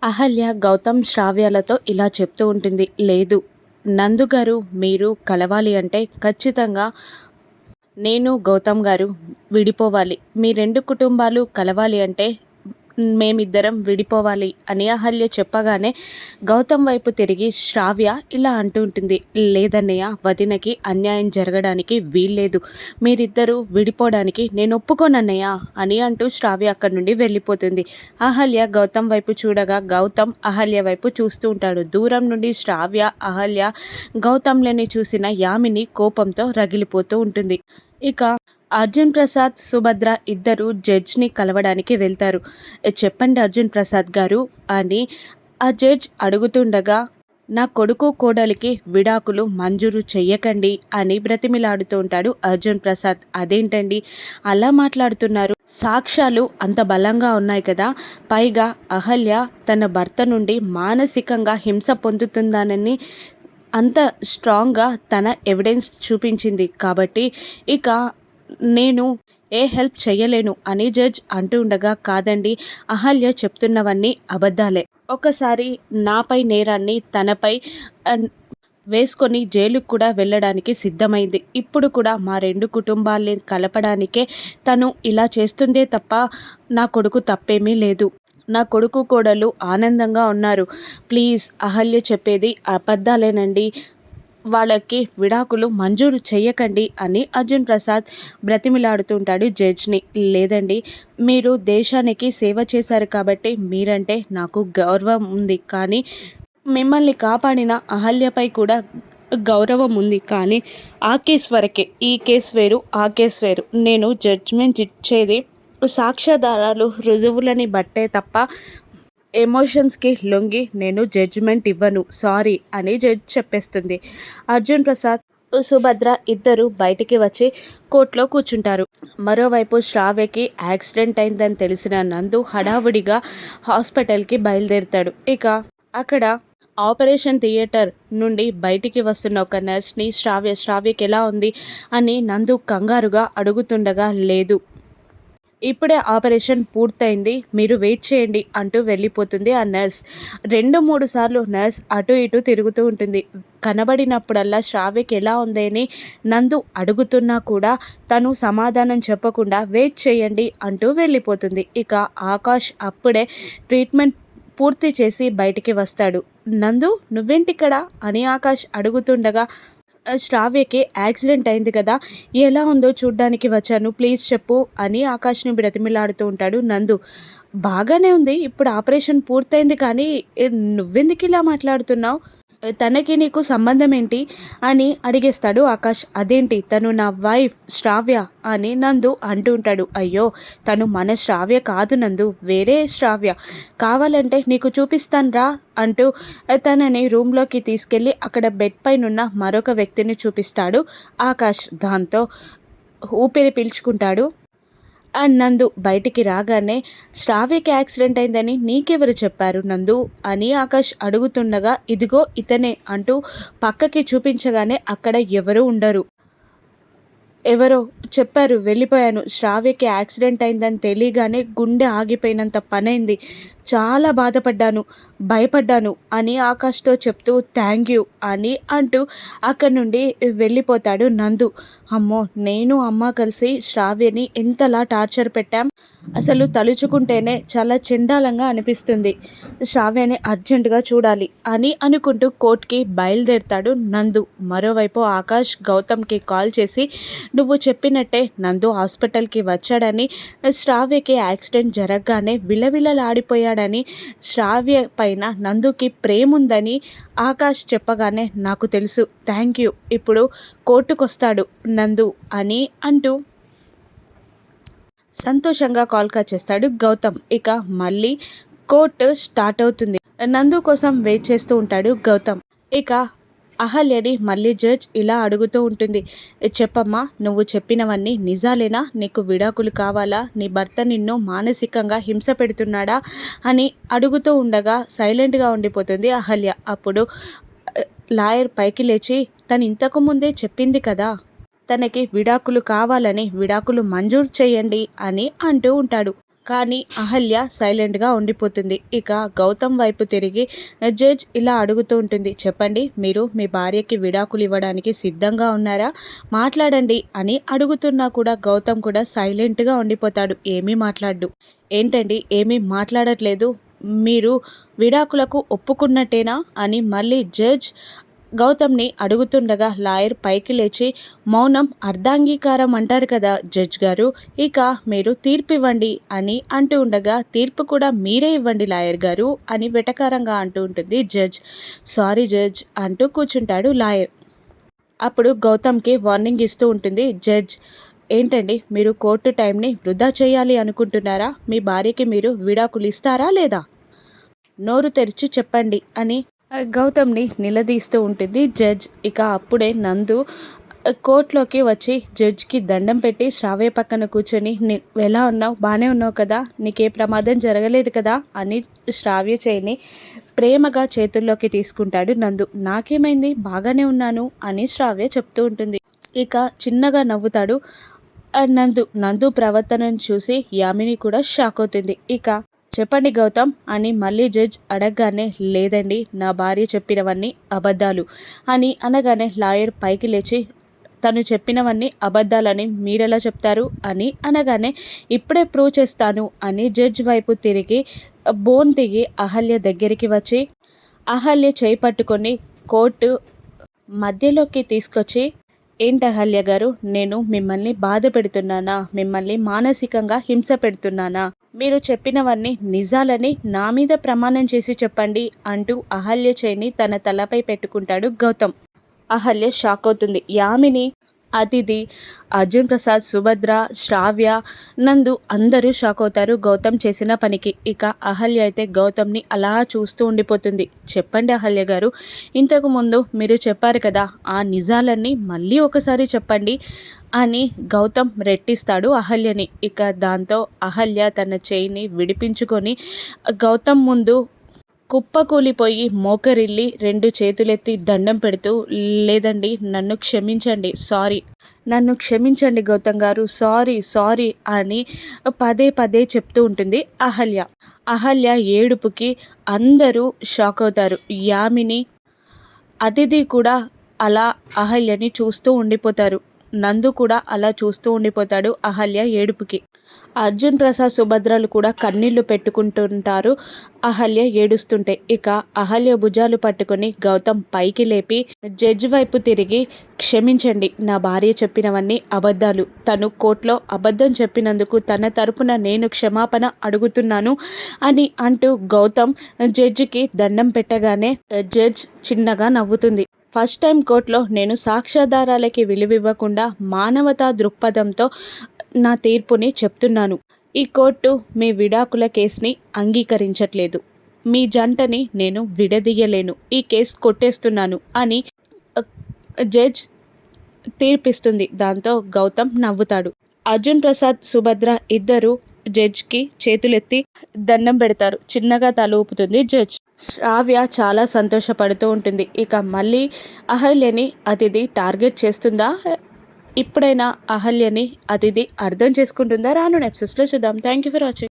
అహల్య గౌతమ్ శ్రావ్యాలతో ఇలా చెప్తూ ఉంటుంది. లేదు నందు గారు, మీరు కలవాలి అంటే ఖచ్చితంగా నేను గౌతమ్ గారు విడిపోవాలి. మీ రెండు కుటుంబాలు కలవాలి అంటే మేమిద్దరం విడిపోవాలి అని అహల్య చెప్పగానే గౌతమ్ వైపు తిరిగి శ్రావ్య ఇలా అంటూ ఉంటుంది. లేదన్నయ్య, వదినకి అన్యాయం జరగడానికి వీల్లేదు. మీరిద్దరూ విడిపోవడానికి నేను ఒప్పుకోనన్నయ్య అని అంటూ శ్రావ్య అక్కడి నుండి వెళ్ళిపోతుంది. అహల్య గౌతమ్ వైపు చూడగా గౌతమ్ అహల్య వైపు చూస్తూ ఉంటాడు. దూరం నుండి శ్రావ్య, అహల్య గౌతమ్లని చూసిన యామిని కోపంతో రగిలిపోతూ ఉంటుంది. ఇక అర్జున్ ప్రసాద్, సుభద్ర ఇద్దరు జడ్జ్ని కలవడానికి వెళ్తారు. చెప్పండి అర్జున్ ప్రసాద్ గారు అని ఆ జడ్జ్ అడుగుతుండగా, నా కొడుకు కోడలికి విడాకులు మంజూరు చెయ్యకండి అని బ్రతిమిలాడుతూ ఉంటాడు అర్జున్ ప్రసాద్. అదేంటండి అలా మాట్లాడుతున్నారు? సాక్ష్యాలు అంత బలంగా ఉన్నాయి కదా, పైగా అహల్య తన భర్త నుండి మానసికంగా హింస పొందుతుందానని అంత స్ట్రాంగ్గా తన ఎవిడెన్స్ చూపించింది. కాబట్టి ఇక నేను ఏ హెల్ప్ చెయ్యలేను అని జడ్జ్ అంటూ ఉండగా, కాదండి అహల్య చెప్తున్నవన్నీ అబద్ధాలే. ఒకసారి నాపై నేరాన్ని తనపై వేసుకొని జైలుకు కూడా వెళ్ళడానికి సిద్ధమైంది. ఇప్పుడు కూడా మా రెండు కుటుంబాల్ని కలపడానికే తను ఇలా చేస్తుందే తప్ప నా కొడుకు తప్పేమీ లేదు. నా కొడుకు కోడలు ఆనందంగా ఉన్నారు. ప్లీజ్ అహల్య చెప్పేది అబద్ధాలేనండి, వాళ్ళకి విడాకులు మంజూరు చెయ్యకండి అని అర్జున్ ప్రసాద్ బ్రతిమిలాడుతుంటాడు జడ్జ్ని. లేదండి, మీరు దేశానికి సేవ చేశారు కాబట్టి మీరంటే నాకు గౌరవం ఉంది, కానీ మిమ్మల్ని కాపాడిన అహల్యపై కూడా గౌరవం ఉంది, కానీ ఆ కేసు వరకే. ఈ కేసు వేరు, ఆ కేసు వేరు. నేను జడ్జ్మెంట్ ఇచ్చేది సాక్ష్యాధారాలు, రుజువులని బట్టే తప్ప ఎమోషన్స్కి లొంగి నేను జడ్జిమెంట్ ఇవ్వను, సారీ అని జడ్జ్ చెప్పేస్తుంది. అర్జున్ ప్రసాద్, సుభద్ర ఇద్దరు బయటికి వచ్చి కోర్టులో కూర్చుంటారు. మరోవైపు శ్రావ్యకి యాక్సిడెంట్ అయిందని తెలిసిన నందు హడావుడిగా హాస్పిటల్కి బయలుదేరుతాడు. ఇక అక్కడ ఆపరేషన్ థియేటర్ నుండి బయటికి వస్తున్న ఒక నర్స్ని శ్రావ్యకి ఎలా ఉంది అని నందు కంగారుగా అడుగుతుండగా, లేదు ఇప్పుడే ఆపరేషన్ పూర్తయింది, మీరు వెయిట్ చేయండి అంటూ వెళ్ళిపోతుంది ఆ నర్స్. 2-3 సార్లు నర్స్ అటు ఇటు తిరుగుతూ ఉంటుంది. కనబడినప్పుడల్లా శ్రావ్యకి ఎలా ఉందని నందు అడుగుతున్నా కూడా తను సమాధానం చెప్పకుండా వెయిట్ చేయండి అంటూ వెళ్ళిపోతుంది. ఇక ఆకాష్ అప్పుడే ట్రీట్మెంట్ పూర్తి చేసి బయటికి వస్తాడు. నందు నువ్వేంటిక్కడ అని ఆకాష్ అడుగుతుండగా, శ్రావ్యకి యాక్సిడెంట్ అయింది కదా, ఎలా ఉందో చూడ్డానికి వచ్చాను, ప్లీజ్ చెప్పు అని ఆకాష్ని బ్రతిమిలాడుతూ ఉంటాడు నందు. బాగానే ఉంది, ఇప్పుడు ఆపరేషన్ పూర్తయింది, కానీ నువ్వెందుకు ఇలా మాట్లాడుతున్నావు, తనకి నీకు సంబంధం ఏంటి అని అడిగేస్తాడు ఆకాష్. అదేంటి, తను నా వైఫ్ శ్రావ్య అని నందు అంటూ ఉంటాడు. అయ్యో, తను మన శ్రావ్య కాదు నందు, వేరే శ్రావ్య, కావాలంటే నీకు చూపిస్తాను రా అంటూ తనని రూమ్లోకి తీసుకెళ్ళి అక్కడ బెడ్ పైనున్న మరొక వ్యక్తిని చూపిస్తాడు ఆకాష్. దాంతో ఊపిరి పీల్చుకుంటాడు. నందు బయటికి రాగానే, శ్రావ్యకి యాక్సిడెంట్ అయిందని నీకెవరు చెప్పారు నందు అని ఆకాష్ అడుగుతుండగా, ఇదిగో ఇతనే అంటూ పక్కకి చూపించగానే అక్కడ ఎవరూ ఉండరు. ఎవరో చెప్పారు, వెళ్ళిపోయాను. శ్రావ్యకి యాక్సిడెంట్ అయిందని తెలియగానే గుండె ఆగిపోయినంత పనైంది. చాలా బాధపడ్డాను, భయపడ్డాను అని ఆకాష్తో చెప్తూ థ్యాంక్ యూ అని అంటూ అక్కడి నుండి వెళ్ళిపోతాడు నందు. అమ్మో, నేను అమ్మ కలిసి శ్రావ్యని ఎంతలా టార్చర్ పెట్టాం, అసలు తలుచుకుంటేనే చాలా చండాలంగా అనిపిస్తుంది. శ్రావ్యని అర్జెంటుగా చూడాలి అని అనుకుంటూ కోర్టుకి బయలుదేరుతాడు నందు. మరోవైపు ఆకాష్ గౌతమ్కి కాల్ చేసి, నువ్వు చెప్పినట్టే నందు హాస్పిటల్కి వచ్చాడని, శ్రావ్యకి యాక్సిడెంట్ జరగగానే విలవిలలాడిపోయాడని, శ్రావ్య పైన నందుకి ప్రేమ ఉందని ఆకాష్ చెప్పగానే, నాకు తెలుసు, థ్యాంక్ యూ, ఇప్పుడు కోర్టుకొస్తాడు నందు అని అంటూ సంతోషంగా కాల్ కట్ చేస్తాడు గౌతమ్. ఇక మళ్ళీ కోర్టు స్టార్ట్ అవుతుంది. నందు కోసం వెయిట్ చేస్తూ ఉంటాడు గౌతమ్. ఇక అహల్యని మళ్ళీ జడ్జ్ ఇలా అడుగుతూ ఉంటుంది. చెప్పమ్మా, నువ్వు చెప్పినవన్నీ నిజాలేనా, నీకు విడాకులు కావాలా, నీ భర్త నిన్ను మానసికంగా హింస పెడుతున్నాడా అని అడుగుతూ ఉండగా సైలెంట్గా ఉండిపోతుంది అహల్య. అప్పుడు లాయర్ పైకి లేచి, తను ఇంతకు ముందే చెప్పింది కదా తనకి విడాకులు కావాలని, విడాకులు మంజూరు చేయండి అని అంటూ ఉంటాడు. కానీ అహల్య సైలెంట్గా ఉండిపోతుంది. ఇక గౌతమ్ వైపు తిరిగి జడ్జ్ ఇలా అడుగుతూ ఉంటుంది, చెప్పండి, మీరు మీ భార్యకి విడాకులు ఇవ్వడానికి సిద్ధంగా ఉన్నారా? మాట్లాడండి అని అడుగుతున్నా కూడా గౌతమ్ కూడా సైలెంట్గా ఉండిపోతాడు. ఏమీ మాట్లాడు. ఏంటండి ఏమీ మాట్లాడట్లేదు, మీరు విడాకులకు ఒప్పుకున్నట్టేనా అని మళ్ళీ జడ్జ్ గౌతమ్ని అడుగుతుండగా లాయర్ పైకి లేచి, మౌనం అర్ధాంగీకారం అంటారు కదా జడ్జ్ గారు, ఇక మీరు తీర్పు ఇవ్వండి అని అంటూ ఉండగా, తీర్పు కూడా మీరే ఇవ్వండి లాయర్ గారు అని వెటకారంగా అంటూ ఉంటుంది జడ్జ్. సారీ జడ్జ్ అంటూ కూర్చుంటాడు లాయర్. అప్పుడు గౌతమ్కి వార్నింగ్ ఇస్తూ ఉంటుంది జడ్జ్. ఏంటండి మీరు కోర్టు టైంని వృధా చేయాలి అనుకుంటున్నారా? మీ భార్యకి మీరు విడాకులు ఇస్తారా లేదా? నోరు తెరిచి చెప్పండి అని గౌతమ్ని నిలదీస్తూ ఉంటుంది జడ్జ్. ఇక అప్పుడే నందు కోర్టులోకి వచ్చి జడ్జ్కి దండం పెట్టి శ్రావ్య పక్కన కూర్చొని, ఎలా ఉన్నావు, బాగానే ఉన్నావు కదా, నీకే ప్రమాదం జరగలేదు కదా అని శ్రావ్య చేయిని ప్రేమగా చేతుల్లోకి తీసుకుంటాడు నందు. నాకేమైంది, బాగానే ఉన్నాను అని శ్రావ్య చెప్తూ ఉంటుంది. ఇక చిన్నగా నవ్వుతాడు నందు ప్రవర్తనను చూసి యామిని కూడా షాక్ అవుతుంది. ఇక చెప్పండి గౌతమ్ అని మళ్ళీ జడ్జ్ అడగగానే, లేదండి నా భార్య చెప్పినవన్నీ అబద్ధాలు అని అనగానే లాయర్ పైకి లేచి, తను చెప్పినవన్నీ అబద్ధాలని మీరెలా చెప్తారు అని అనగానే, ఇప్పుడే ప్రూవ్ చేస్తాను అని జడ్జ్ వైపు తిరిగి బోన్ దిగి అహల్య దగ్గరికి వచ్చి అహల్య చేయి పట్టుకొని కోర్టు మధ్యలోకి తీసుకొచ్చి, ఏంటి అహల్య గారు, నేను మిమ్మల్ని బాధ పెడుతున్నానా, మిమ్మల్ని మానసికంగా హింస పెడుతున్నానా, మీరు చెప్పినవన్నీ నిజాలని నా మీద ప్రమాణం చేసి చెప్పండి అంటూ అహల్య చేయిని తన తలపై పెట్టుకుంటాడు గౌతమ్. అహల్య షాక్ అవుతుంది. యామిని, అతిథి, అర్జున్ ప్రసాద్, సుభద్ర, శ్రావ్య, నందు అందరూ షాక్ అవుతారు గౌతమ్ చేసిన పనికి. ఇక అహల్య అయితే గౌతమ్ని అలా చూస్తూ ఉండిపోతుంది. చెప్పండి అహల్య గారు, ఇంతకు ముందు మీరు చెప్పారు కదా, ఆ నిజాలన్నీ మళ్ళీ ఒకసారి చెప్పండి అని గౌతమ్ రెట్టిస్తాడు అహల్యని. ఇక దాంతో అహల్య తన చేయిని విడిపించుకొని గౌతమ్ ముందు కుప్పకూలిపోయి మోకరిల్లి 2 చేతులెత్తి దండం పెడుతూ, లేదండి నన్ను క్షమించండి, సారీ, నన్ను క్షమించండి గౌతమ్ గారు, సారీ సారీ అని పదే పదే చెప్తూ ఉంటుంది అహల్య. అహల్య ఏడుపుకి అందరూ షాక్ అవుతారు. యామిని, అతిథి కూడా అలా అహల్యని చూస్తూ ఉండిపోతారు. నందు కూడా అలా చూస్తూ ఉండిపోతాడు అహల్య ఏడుపుకి. అర్జున్ ప్రసాద్, సుభద్రలు కూడా కన్నీళ్లు పెట్టుకుంటుంటారు అహల్య ఏడుస్తుంటే. ఇక అహల్య భుజాలు పట్టుకొని గౌతమ్ పైకి లేపి జడ్జి వైపు తిరిగి, క్షమించండి, నా భార్య చెప్పినవన్నీ అబద్ధాలు, తను కోర్టులో అబద్ధం చెప్పినందుకు తన తరపున నేను క్షమాపణ అడుగుతున్నాను అని అంటూ గౌతమ్ జడ్జికి దండం పెట్టగానే జడ్జ్ చిన్నగా నవ్వుతుంది. ఫస్ట్ టైం కోర్టులో నేను సాక్ష్యాధారాలకి విలువివ్వకుండా మానవతా దృక్పథంతో నా తీర్పుని చెప్తున్నాను. ఈ కోర్టు మీ విడాకుల కేసుని అంగీకరించట్లేదు. మీ జంటని నేను విడదీయలేను. ఈ కేసు కొట్టేస్తున్నాను అని జడ్జ్ తీర్పిస్తుంది. దాంతో గౌతమ్ నవ్వుతాడు. అర్జున్ ప్రసాద్, సుభద్ర ఇద్దరు జడ్జ్కి చేతులెత్తి దండం పెడతారు. చిన్నగా తల ఊపుతుంది జడ్జ్. శ్రావ్య చాలా సంతోషపడుతూ ఉంటుంది. ఇక మళ్ళీ అహల్యని అతిథి టార్గెట్ చేస్తుందా? ఇప్పుడైనా అహల్యని అతిథి అర్థం చేసుకుంటుందా? రాను ఎపిసోడ్స్లో చూద్దాం. Thank you for watching.